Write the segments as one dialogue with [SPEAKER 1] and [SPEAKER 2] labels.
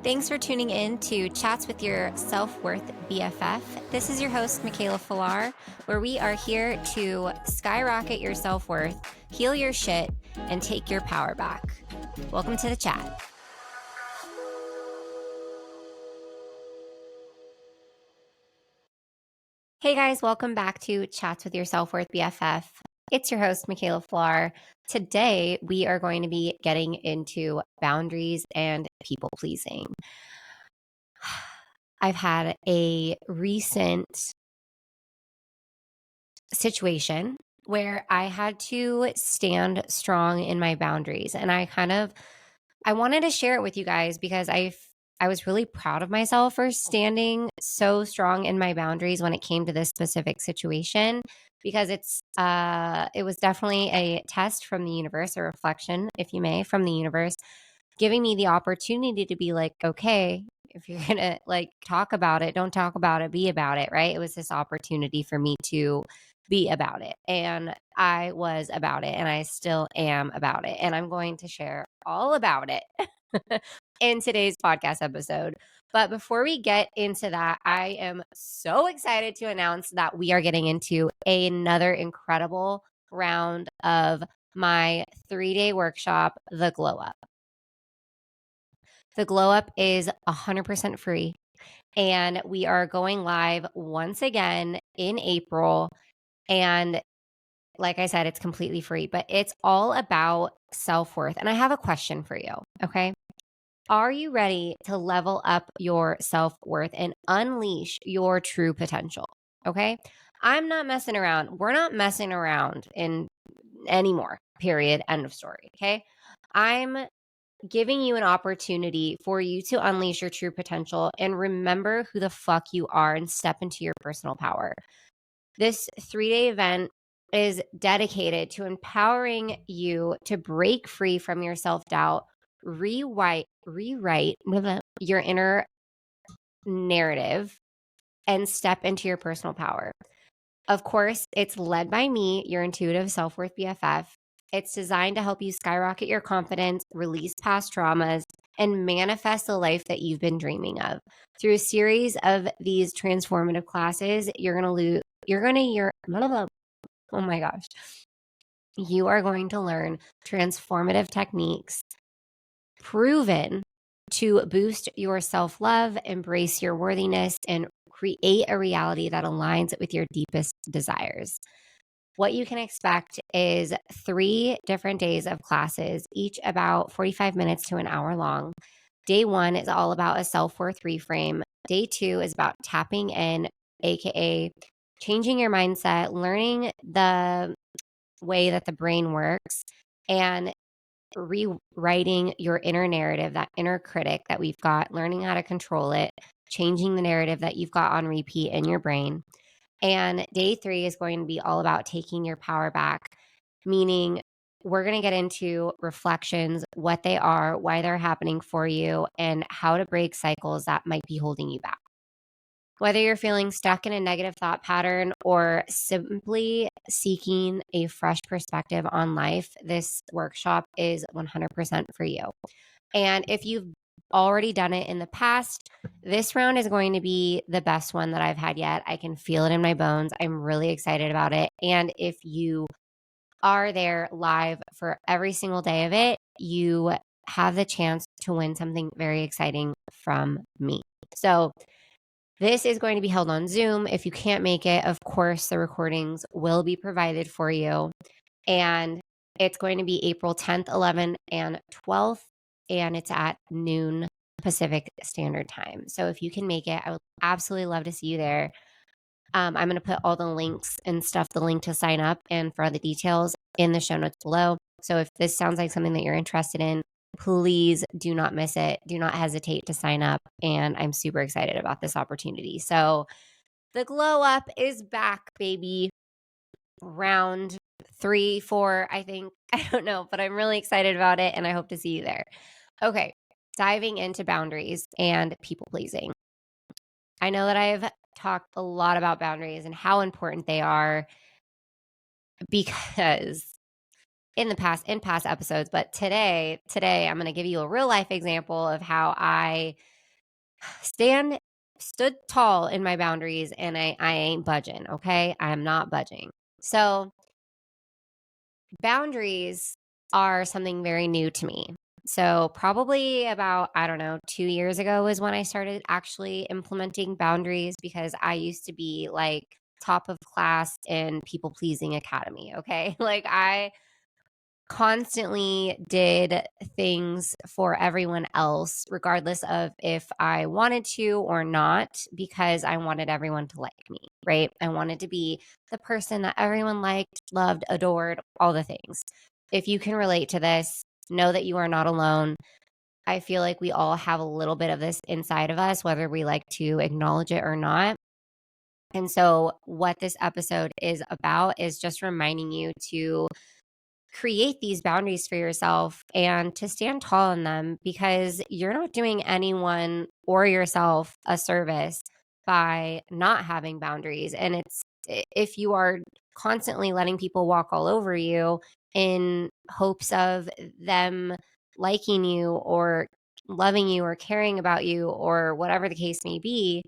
[SPEAKER 1] Thanks for tuning in to Chats with Your Self-Worth BFF. This is your host, Michaela Falar, where we are here to skyrocket your self-worth, heal your shit, and take your power back. Welcome to the chat. Hey guys, welcome back to Chats with Your Self-Worth BFF. It's your host, Michaela Falar. Today, we are going to be getting into boundaries and people-pleasing. I've had a recent situation where I had to stand strong in my boundaries, and I wanted to share it with you guys because I was really proud of myself for standing so strong in my boundaries when it came to this specific situation, because it was definitely a test from the universe, a reflection, if you may, from the universe, giving me the opportunity to be like, okay, if you're gonna like talk about it, don't talk about it, be about it, right? It was this opportunity for me to be about it. And I was about it, and I still am about it. And I'm going to share all about it in today's podcast episode. But before we get into that, I am so excited to announce that we are getting into another incredible round of my 3-day workshop, The Glow Up. The Glow Up is 100% free, and we are going live once again in April. And like I said, it's completely free, but it's all about self-worth. And I have a question for you, okay? Are you ready to level up your self-worth and unleash your true potential? Okay? I'm not messing around. We're not messing around in anymore. Period. End of story. Okay? I'm giving you an opportunity for you to unleash your true potential and remember who the fuck you are and step into your personal power. This 3-day event is dedicated to empowering you to break free from your self-doubt, rewrite your inner narrative, and step into your personal power. Of course, it's led by me, your intuitive self-worth BFF. It's designed to help you skyrocket your confidence, release past traumas, and manifest the life that you've been dreaming of. Through a series of these transformative classes, oh my gosh. You are going to learn transformative techniques proven to boost your self-love, embrace your worthiness, and create a reality that aligns with your deepest desires. What you can expect is 3 different days of classes, each about 45 minutes to an hour long. Day 1 is all about a self-worth reframe. Day 2 is about tapping in, aka changing your mindset, learning the way that the brain works, and rewriting your inner narrative, that inner critic that we've got, learning how to control it, changing the narrative that you've got on repeat in your brain. And day 3 is going to be all about taking your power back, meaning we're going to get into reflections, what they are, why they're happening for you, and how to break cycles that might be holding you back. Whether you're feeling stuck in a negative thought pattern or simply seeking a fresh perspective on life, this workshop is 100% for you. And if you've already done it in the past, this round is going to be the best one that I've had yet. I can feel it in my bones. I'm really excited about it. And if you are there live for every single day of it, you have the chance to win something very exciting from me. So this is going to be held on Zoom. If you can't make it, of course, the recordings will be provided for you. And it's going to be April 10th, 11th, and 12th, and it's at noon Pacific Standard Time. So if you can make it, I would absolutely love to see you there. I'm going to put all the links and stuff, the link to sign up and for all the details in the show notes below. So if this sounds like something that you're interested in, please do not miss it. Do not hesitate to sign up. And I'm super excited about this opportunity. So the Glow Up is back, baby. Round 3, 4, I think. I don't know, but I'm really excited about it and I hope to see you there. Okay, diving into boundaries and people pleasing. I know that I've talked a lot about boundaries and how important they are because in past episodes, but today I'm going to give you a real life example of how I stood tall in my boundaries, and I ain't budging, okay? I am not budging. So, boundaries are something very new to me. So, probably about, I don't know, 2 years ago is when I started actually implementing boundaries, because I used to be like top of class in people pleasing academy, okay? Like I constantly did things for everyone else, regardless of if I wanted to or not, because I wanted everyone to like me, right? I wanted to be the person that everyone liked, loved, adored, all the things. If you can relate to this, know that you are not alone. I feel like we all have a little bit of this inside of us, whether we like to acknowledge it or not. And so, what this episode is about is just reminding you to create these boundaries for yourself and to stand tall in them, because you're not doing anyone or yourself a service by not having boundaries. And if you are constantly letting people walk all over you in hopes of them liking you or loving you or caring about you or whatever the case may be,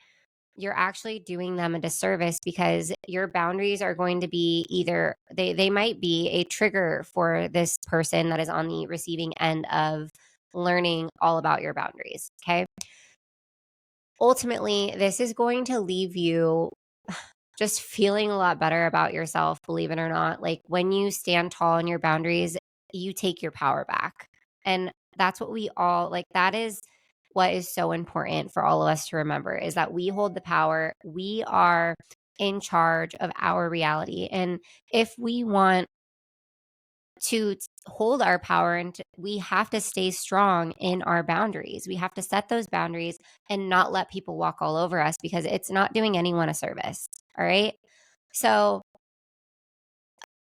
[SPEAKER 1] you're actually doing them a disservice, because your boundaries are going to be either they might be a trigger for this person that is on the receiving end of learning all about your boundaries. Okay. Ultimately, this is going to leave you just feeling a lot better about yourself, believe it or not. Like when you stand tall in your boundaries, you take your power back. And that's what we all like. That is what is so important for all of us to remember, is that we hold the power. We are in charge of our reality. And if we want to hold our power, we have to stay strong in our boundaries. We have to set those boundaries and not let people walk all over us, because it's not doing anyone a service. All right. So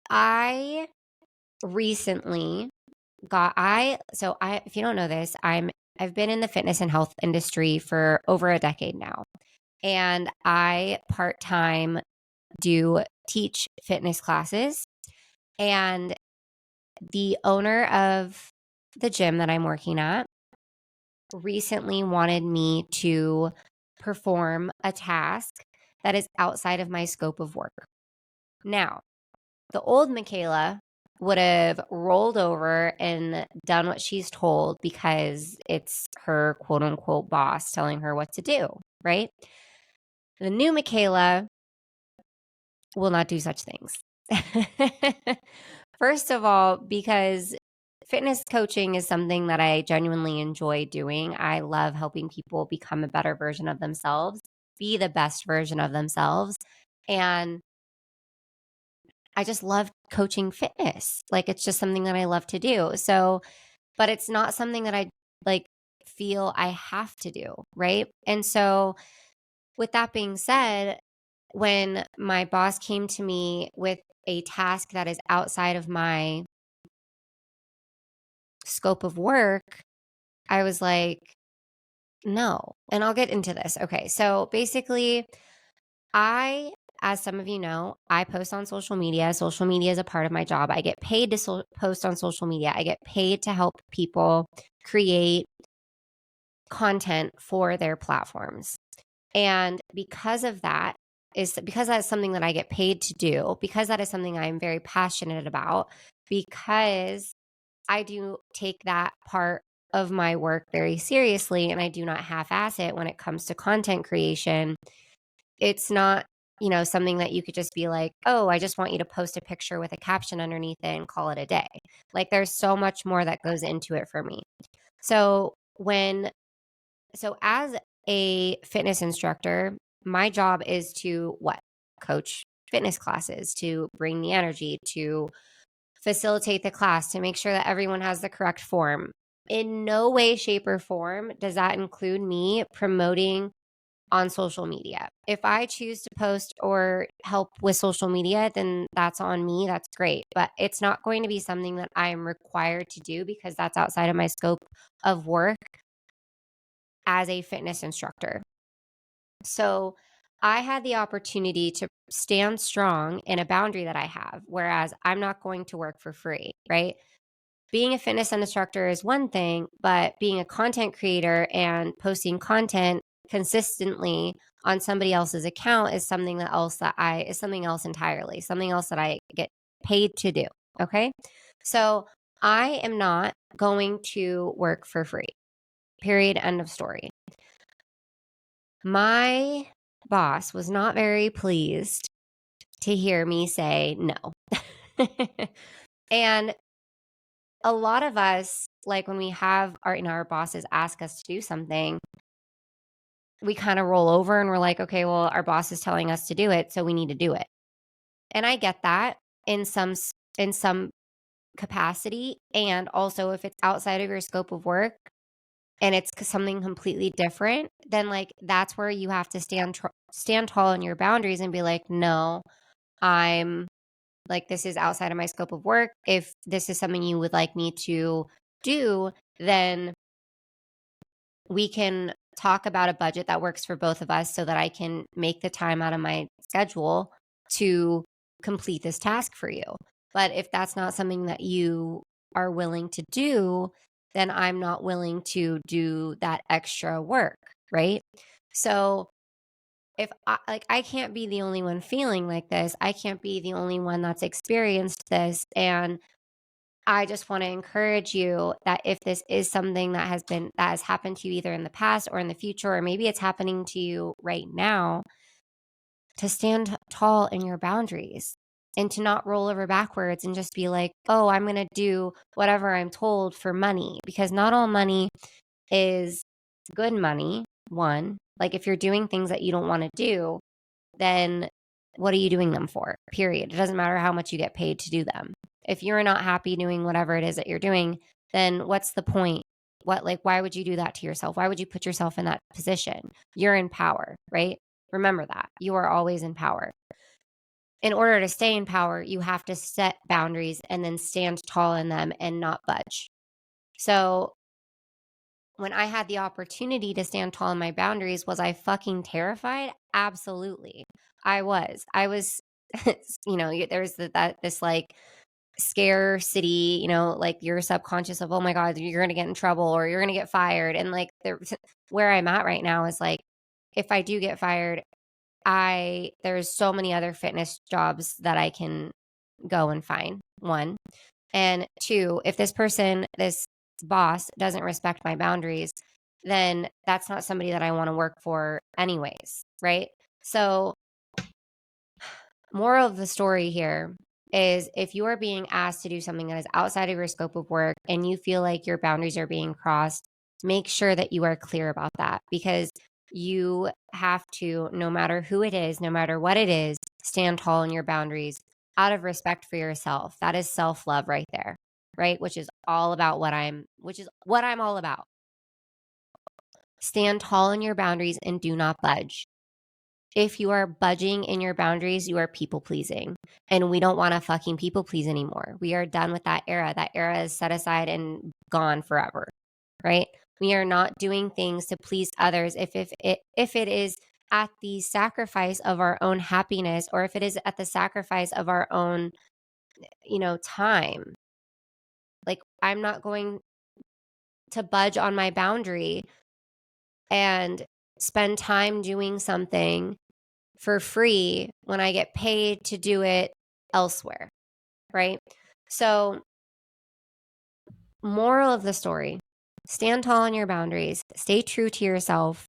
[SPEAKER 1] I recently if you don't know this, I've been in the fitness and health industry for over a decade now. And I part-time do teach fitness classes. And the owner of the gym that I'm working at recently wanted me to perform a task that is outside of my scope of work. Now, the old Michaela would have rolled over and done what she's told, because it's her quote unquote boss telling her what to do, right? The new Michaela will not do such things. First of all, because fitness coaching is something that I genuinely enjoy doing. I love helping people become a better version of themselves, be the best version of themselves. And I just love coaching fitness. Like it's just something that I love to do. So, but it's not something that I like feel I have to do, right? And so, with that being said, when my boss came to me with a task that is outside of my scope of work, I was like, no. And I'll get into this. Okay. So basically, as some of you know, I post on social media. Social media is a part of my job. I get paid to post on social media. I get paid to help people create content for their platforms. And because of that, is because that's something that I get paid to do, because that is something I'm very passionate about, because I do take that part of my work very seriously and I do not half-ass it when it comes to content creation. It's not, something that you could just be like, oh, I just want you to post a picture with a caption underneath it and call it a day. Like there's so much more that goes into it for me. So as a fitness instructor, my job is to what? Coach fitness classes, to bring the energy, to facilitate the class, to make sure that everyone has the correct form. In no way, shape, or form does that include me promoting on social media. If I choose to post or help with social media, then that's on me. That's great. But it's not going to be something that I am required to do, because that's outside of my scope of work as a fitness instructor. So I had the opportunity to stand strong in a boundary that I have, whereas I'm not going to work for free, right? Being a fitness instructor is one thing, but being a content creator and posting content consistently on somebody else's account is something is something else entirely, something else that I get paid to do. Okay. So I am not going to work for free. Period. End of story. My boss was not very pleased to hear me say no. And a lot of us, like when we have our bosses ask us to do something, we kind of roll over and we're like, okay, well, our boss is telling us to do it, so we need to do it. And I get that in some capacity, and also if it's outside of your scope of work and it's something completely different, then like that's where you have to stand tall in your boundaries and be like, no, I'm like, this is outside of my scope of work. If this is something you would like me to do, then we can talk about a budget that works for both of us so that I can make the time out of my schedule to complete this task for you. But if that's not something that you are willing to do, then I'm not willing to do that extra work, right? So if I can't be the only one feeling like this, I can't be the only one that's experienced this. And I just want to encourage you that if this is something that has happened to you either in the past or in the future, or maybe it's happening to you right now, to stand tall in your boundaries and to not roll over backwards and just be like, oh, I'm going to do whatever I'm told for money, because not all money is good money. One, like if you're doing things that you don't want to do, then what are you doing them for? Period. It doesn't matter how much you get paid to do them. If you're not happy doing whatever it is that you're doing, then what's the point? Why would you do that to yourself? Why would you put yourself in that position? You're in power, right? Remember that. You are always in power. In order to stay in power, you have to set boundaries and then stand tall in them and not budge. So when I had the opportunity to stand tall in my boundaries, was I fucking terrified? Absolutely. I was, there's this like scarcity, like your subconscious of, oh my God, you're going to get in trouble or you're going to get fired. And like where I'm at right now is like, if I do get fired, there's so many other fitness jobs that I can go and find. One. And two, if this boss doesn't respect my boundaries, then that's not somebody that I want to work for anyways, right? So, moral of the story here is if you are being asked to do something that is outside of your scope of work and you feel like your boundaries are being crossed, make sure that you are clear about that, because you have to, no matter who it is, no matter what it is, stand tall in your boundaries out of respect for yourself. That is self-love right there, right? Which is what I'm all about. Stand tall in your boundaries and do not budge. If you are budging in your boundaries, you are people pleasing. And we don't want to fucking people please anymore. We are done with that era. That era is set aside and gone forever, right? We are not doing things to please others if it is at the sacrifice of our own happiness, or if it is at the sacrifice of our own, time. Like, I'm not going to budge on my boundary and spend time doing something for free when I get paid to do it elsewhere, right? So, moral of the story, stand tall on your boundaries, stay true to yourself,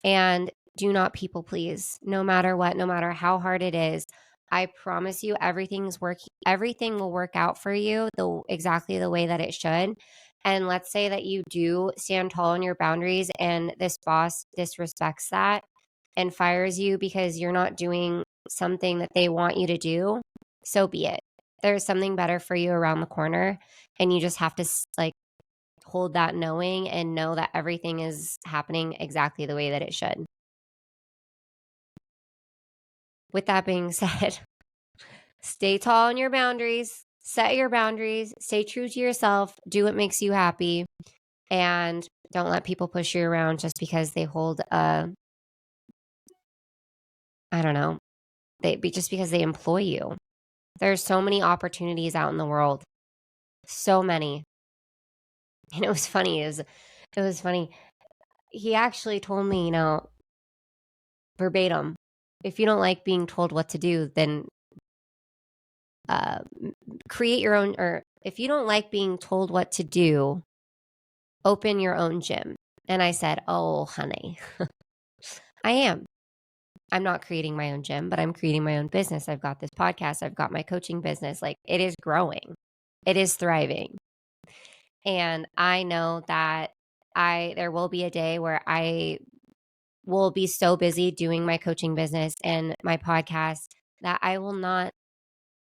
[SPEAKER 1] and do not people please, no matter what, no matter how hard it is. I promise you everything will work out for you exactly the way that it should. And let's say that you do stand tall on your boundaries and this boss disrespects that and fires you because you're not doing something that they want you to do. So be it. There's something better for you around the corner, and you just have to like hold that knowing and know that everything is happening exactly the way that it should. With that being said, stay tall on your boundaries, set your boundaries, stay true to yourself, do what makes you happy, and don't let people push you around just because they hold I don't know, just because they employ you. There's so many opportunities out in the world, so many. And it was funny. He actually told me, verbatim, if you don't like being told what to do, then uh, create your own, or if you don't like being told what to do, open your own gym. And I said, oh, honey, I am. I'm not creating my own gym, but I'm creating my own business. I've got this podcast. I've got my coaching business. Like, it is growing. It is thriving. And I know that there will be a day where I will be so busy doing my coaching business and my podcast that I will not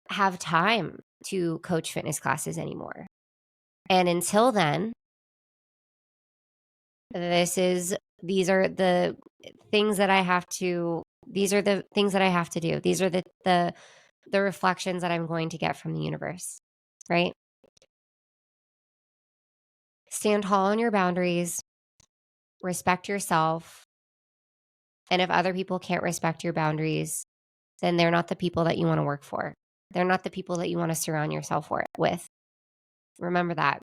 [SPEAKER 1] have time to coach fitness classes anymore. And until then, these are the things that I have to these are the things that I have to do. These are the reflections that I'm going to get from the universe, right? Stand tall on your boundaries, respect yourself. And if other people can't respect your boundaries, then they're not the people that you want to work for. They're not the people that you want to surround yourself with. Remember that.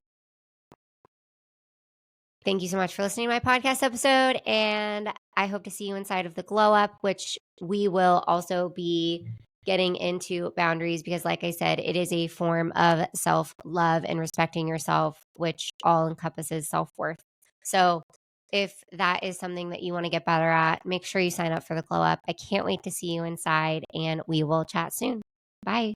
[SPEAKER 1] Thank you so much for listening to my podcast episode. And I hope to see you inside of the Glow Up, which we will also be getting into boundaries because, like I said, it is a form of self-love and respecting yourself, which all encompasses self-worth. So if that is something that you want to get better at, make sure you sign up for the Glow Up. I can't wait to see you inside, and we will chat soon. Bye.